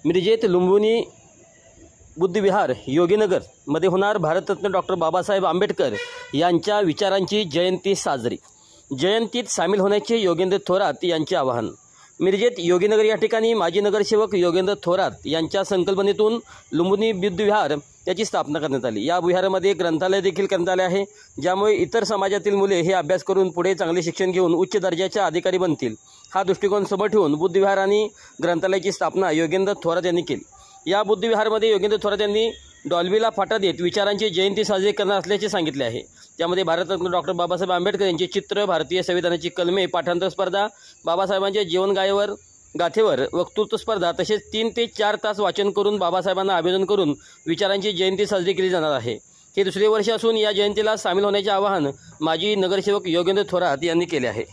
मिरजेत लुंबिनी बुद्धविहार योगीनगर मध्ये होणार भारतरत्न डॉक्टर बाबासाहेब आंबेडकर यांच्या विचारांची जयंती साजरी। जयंतीत सामील होण्याचे योगेंद्र थोरात यांचे आवाहन। मिरजेत योगीनगर या ठिकाणी माजी नगरसेवक योगेंद्र थोरात यांच्या संकल्पनेतून लुंबिनी बुद्धविहार याची स्थापना करण्यात आली। या विहारामध्ये ग्रंथालय देखील करण्यात आले आहे, ज्यामुळे इतर समाजातील मुले हे अभ्यास करून पुढे चांगले शिक्षण घेऊन उच्च दर्जाच्या अधिकारी बनतील। हा दृष्टिकोन समोर ठेवून बुद्धविहार आणि ग्रंथालयाची स्थापना योगेंद्र थोरात यांनी केली। या बुद्धविहारमध्ये योगेंद्र थोरात यांनी डॉल्बीला फाटा देत विचारांची जयंती साजरी करणार असल्याचे सांगितले आहे। त्यामध्ये भारतरत्न डॉक्टर बाबासाहेब आंबेडकर यांचे चित्र, भारतीय संविधानाची कलमे, पाठांतर स्पर्धा, बाबासाहेबांच्या जीवनगाथेवर वक्तृत्व स्पर्धा तसेच 3 ते 4 तास वाचन करून बाबासाहेबांना अभिवादन करून विचारांची जयंती साजरी केली जाणार आहे। हे दुसरे वर्ष असून या जयंतीला सामील होण्याचे आवाहन माजी नगरसेवक योगेंद्र थोरात यांनी केले आहे।